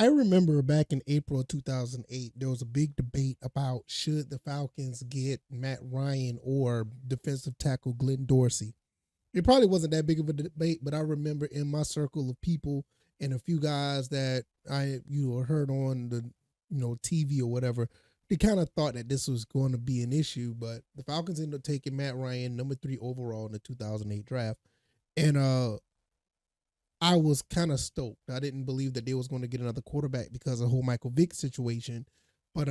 I remember back in April of 2008, there was a big debate about should the Falcons get Matt Ryan or defensive tackle Glenn Dorsey. It probably wasn't that big of a debate, but I remember in my circle of people and a few guys that I heard on the TV or whatever, they kind of thought that this was going to be an issue. But the Falcons ended up taking Matt Ryan, number 3 overall in the 2008 draft, and I was kind of stoked. I didn't believe that they was going to get another quarterback because of the whole Michael Vick situation, but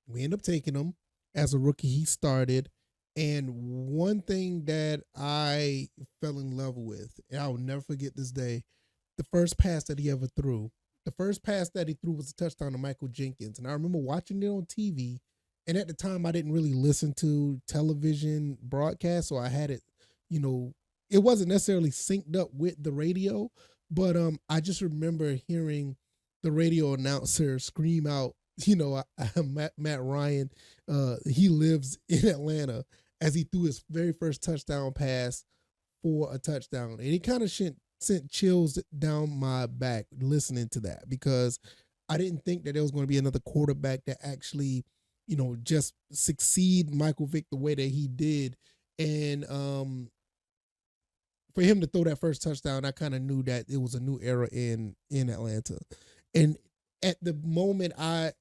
we ended up taking him as a rookie. He started, and one thing that I fell in love with, and I'll never forget this day, the first pass that he ever threw. The first pass that he threw was a touchdown to Michael Jenkins, and I remember watching it on TV. And at the time, I didn't really listen to television broadcasts, so I had it, you know, it wasn't necessarily synced up with the radio, but I just remember hearing the radio announcer scream out, Matt Ryan, he lives in Atlanta, as he threw his very first touchdown pass for a touchdown. And it kind of sent chills down my back listening to that, because I didn't think that there was going to be another quarterback that actually, just succeed Michael Vick the way that he did. And for him to throw that first touchdown, I kind of knew that it was a new era in Atlanta. And at the moment, I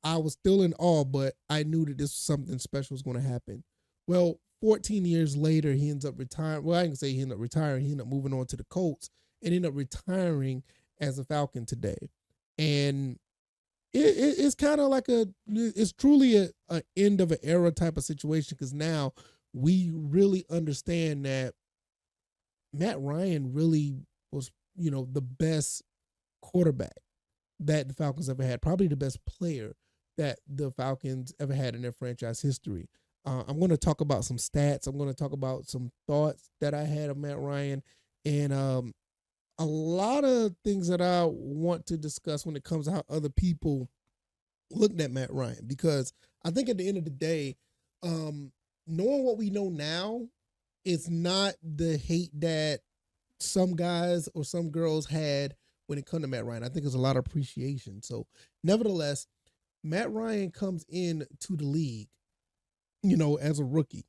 was still in awe, but I knew that this was something special was going to happen. Well, 14 years later, he ends up retiring. Well, I can say he ended up retiring. He ended up moving on to the Colts and ended up retiring as a Falcon today. And it's kind of like it's truly a end of an era type of situation, because now we really understand that Matt Ryan really was, the best quarterback that the Falcons ever had, probably the best player that the Falcons ever had in their franchise history. I'm going to talk about some stats. I'm going to talk about some thoughts that I had of Matt Ryan, and a lot of things that I want to discuss when it comes to how other people looked at Matt Ryan. Because I think at the end of the day, knowing what we know now, it's not the hate that some guys or some girls had when it comes to Matt Ryan. I think there's a lot of appreciation. So, nevertheless, Matt Ryan comes in to the league, as a rookie.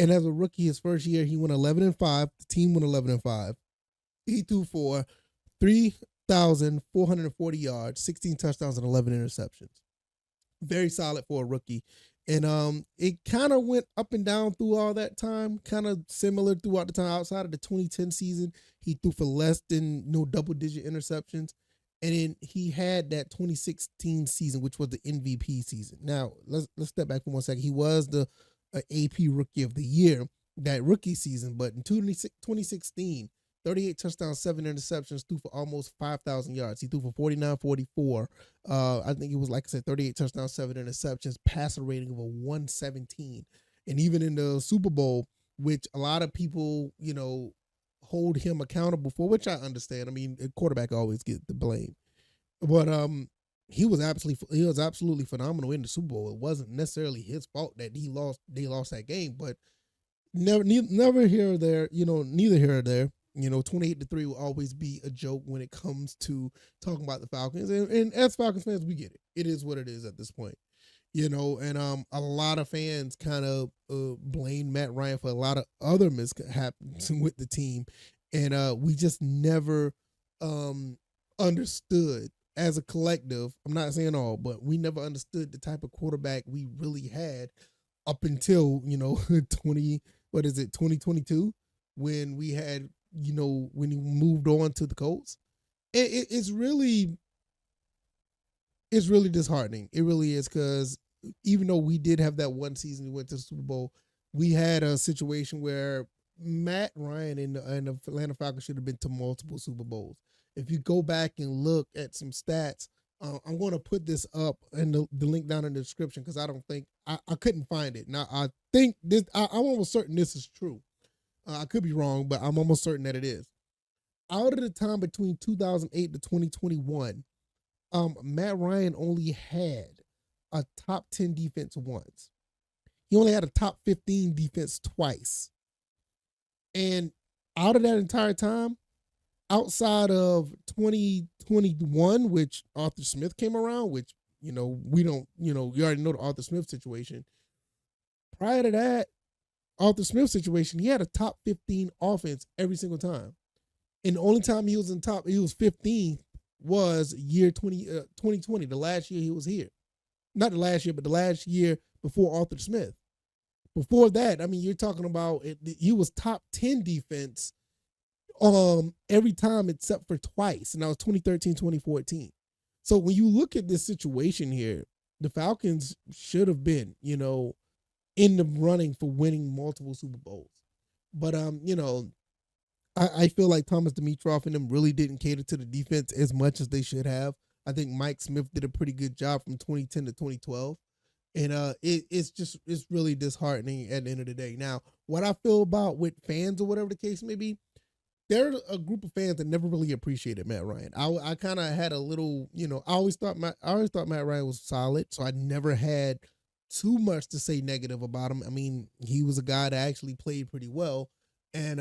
And as a rookie, his first year, he went 11-5. The team went 11-5. He threw for 3,440 yards, 16 touchdowns, and 11 interceptions. Very solid for a rookie. And it kind of went up and down through all that time, kind of similar throughout the time. Outside of the 2010 season, he threw for less than no double-digit interceptions. And then he had that 2016 season, which was the MVP season. Now, let's step back for 1 second. He was the AP Rookie of the Year that rookie season, but in 2016, 38 touchdowns, 7 interceptions, threw for almost 5,000 yards. He threw for 49-44. I think it was, like I said, 38 touchdowns, 7 interceptions, passer rating of a 117. And even in the Super Bowl, which a lot of people, hold him accountable for, which I understand. I mean, a quarterback always gets the blame. But he was absolutely phenomenal in the Super Bowl. It wasn't necessarily his fault that they lost that game, but never here or there, neither here or there. 28-3 will always be a joke when it comes to talking about the Falcons. And as Falcons fans, we get it. It is what it is at this point. And a lot of fans kind of blame Matt Ryan for a lot of other mishaps with the team. And we just never understood as a collective. I'm not saying all, but we never understood the type of quarterback we really had up until, 2022, when we had, when he moved on to the Colts. It's really disheartening. It really is, because even though we did have that one season we went to the Super Bowl, we had a situation where Matt Ryan and the Atlanta Falcons should have been to multiple Super Bowls. If you go back and look at some stats, I'm going to put this up in the link down in the description, because I don't think I couldn't find it. Now I think this. I'm almost certain this is true. I could be wrong, but I'm almost certain that it is. Out of the time between 2008 to 2021, Matt Ryan only had a top 10 defense once. He only had a top 15 defense twice. And out of that entire time, outside of 2021, which Arthur Smith came around, which, we don't, you already know the Arthur Smith situation. Prior to that, Arthur Smith situation, he had a top 15 offense every single time. And the only time he was 15th was year 2020, the last year he was here. Not the last year, but the last year before Arthur Smith. Before that, I mean, you're talking about he was top 10 defense every time except for twice, and that was 2013, 2014. So when you look at this situation here, the Falcons should have been, in the running for winning multiple Super Bowls. But I feel like Thomas Dimitroff and them really didn't cater to the defense as much as they should have. I think Mike Smith did a pretty good job from 2010 to 2012. And it's really disheartening at the end of the day. Now, what I feel about with fans or whatever the case may be, there's a group of fans that never really appreciated Matt Ryan. I kind of had a little, I always thought Matt Ryan was solid, so I never had too much to say negative about him. I mean, he was a guy that actually played pretty well, and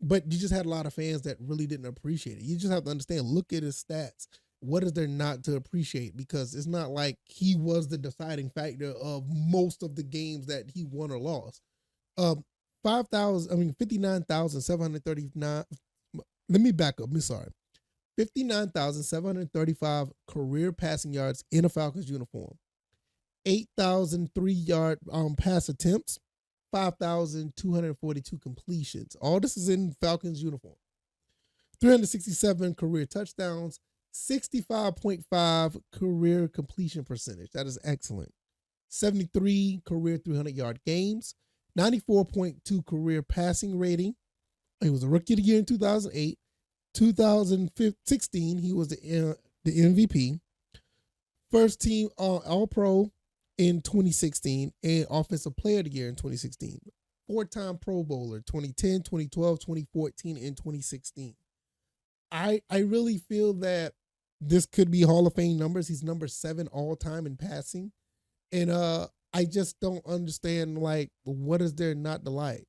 but you just had a lot of fans that really didn't appreciate it. You just have to understand, look at his stats. What is there not to appreciate? Because it's not like he was the deciding factor of most of the games that he won or lost. 59,739. Let me back up. I'm sorry. 59,735 career passing yards in a Falcons uniform. 8,003 yard pass attempts. 5,242 completions. All this is in Falcons uniform. 367 career touchdowns. 65.5 career completion percentage. That is excellent. 73 career 300-yard games. 94.2 career passing rating. He was a rookie of the year in 2008. 2016, he was the MVP. First team All-Pro in 2016 and Offensive Player of the Year in 2016. Four-time Pro Bowler 2010, 2012, 2014, and 2016. I really feel that this could be Hall of Fame numbers. He's number 7 all-time in passing. And I just don't understand, like, what is there not to like?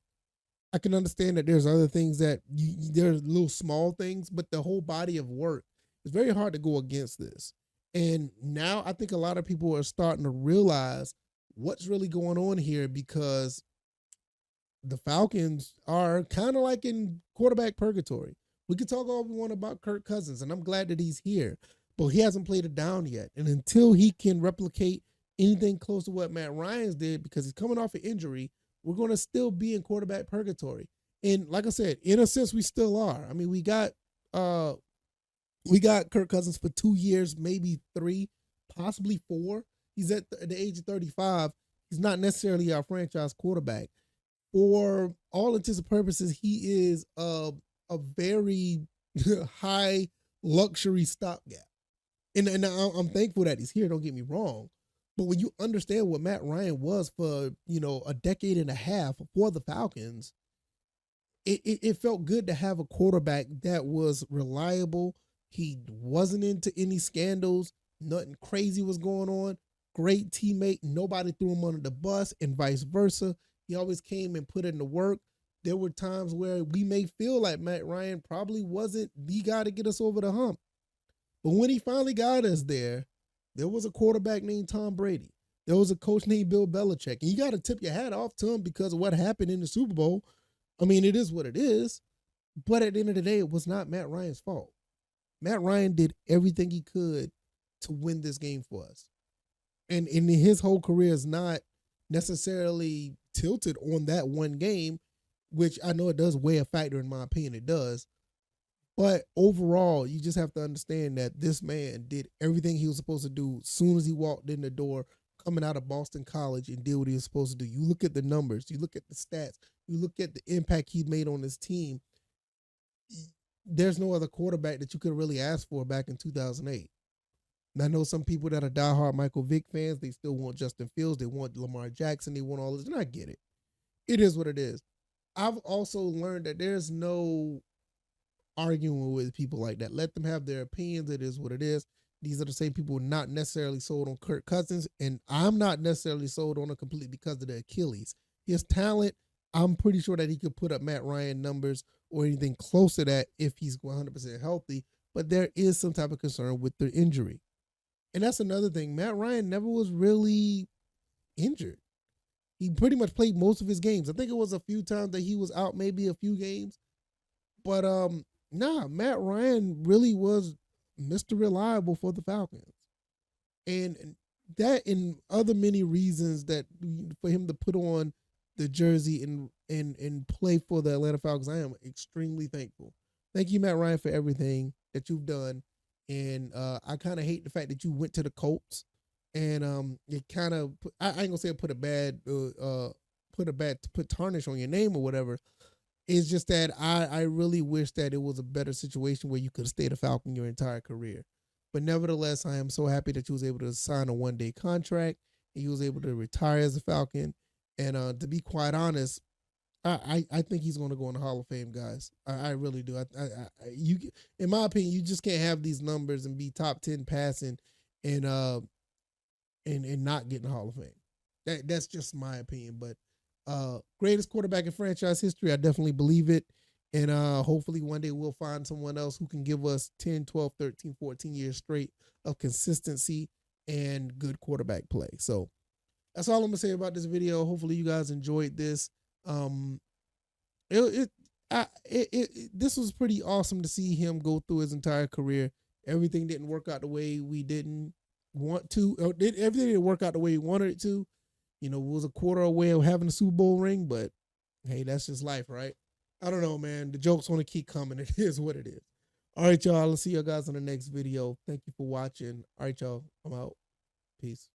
I can understand that there's other things that there's little small things, but the whole body of work, it's very hard to go against this. And now I think a lot of people are starting to realize what's really going on here, because the Falcons are kind of like in quarterback purgatory. We could talk all we want about Kirk Cousins, and I'm glad that he's here, but he hasn't played it down yet. And until he can replicate anything close to what Matt Ryan's did, because he's coming off an injury, we're going to still be in quarterback purgatory. And like I said, in a sense, we still are. I mean, we got Kirk Cousins for 2 years, maybe 3, possibly 4. He's at the age of 35. He's not necessarily our franchise quarterback. For all intents and purposes, he is a very high luxury stopgap. And I'm thankful that he's here, don't get me wrong. But when you understand what Matt Ryan was for, a decade and a half for the Falcons, it felt good to have a quarterback that was reliable. He wasn't into any scandals. Nothing crazy was going on. Great teammate. Nobody threw him under the bus, and vice versa. He always came and put in the work. There were times where we may feel like Matt Ryan probably wasn't the guy to get us over the hump. But when he finally got us there was a quarterback named Tom Brady. There was a coach named Bill Belichick. And you got to tip your hat off to him because of what happened in the Super Bowl. I mean, it is what it is. But at the end of the day, it was not Matt Ryan's fault. Matt Ryan did everything he could to win this game for us. And his whole career is not necessarily tilted on that one game, which I know it does weigh a factor, in my opinion, it does. But overall, you just have to understand that this man did everything he was supposed to do as soon as he walked in the door, coming out of Boston College, and did what he was supposed to do. You look at the numbers, you look at the stats, you look at the impact he made on his team. There's no other quarterback that you could really ask for back in 2008. And I know some people that are diehard Michael Vick fans, they still want Justin Fields, they want Lamar Jackson, they want all this, and I get it. It is what it is. I've also learned that there's no arguing with people like that. Let them have their opinions. It is what it is. These are the same people not necessarily sold on Kirk Cousins, and I'm not necessarily sold on him completely because of the Achilles. His talent, I'm pretty sure that he could put up Matt Ryan numbers or anything close to that if he's 100% healthy. But there is some type of concern with the injury. And that's another thing. Matt Ryan never was really injured. He pretty much played most of his games. I think it was a few times that he was out, maybe a few games. But Matt Ryan really was Mr. Reliable for the Falcons. And that and other many reasons that for him to put on the jersey and play for the Atlanta Falcons, I am extremely thankful. Thank you, Matt Ryan, for everything that you've done. And I kind of hate the fact that you went to the Colts, and it kind of I ain't gonna say it put tarnish on your name or whatever. It's just that I really wish that it was a better situation where you could have stayed a Falcon your entire career. But nevertheless, I am so happy that you was able to sign a 1-day contract and you was able to retire as a Falcon. And to be quite honest, I think he's going to go in the Hall of Fame, guys. I really do. You, in my opinion, you just can't have these numbers and be top 10 passing and and not get in the Hall of Fame. That's just my opinion. But greatest quarterback in franchise history, I definitely believe it. And hopefully one day we'll find someone else who can give us 10, 12, 13, 14 years straight of consistency and good quarterback play. So that's all I'm gonna say about this video. Hopefully you guys enjoyed this. Um, this was pretty awesome to see him go through his entire career. Everything didn't work out the way we didn't want to. Everything didn't work out the way we wanted it to. You know, it was a quarter away of having a Super Bowl ring, but hey, that's just life, right? I don't know, man. The jokes want to keep coming. It is what it is. All right, y'all. I'll see you guys in the next video. Thank you for watching. All right, y'all. I'm out. Peace.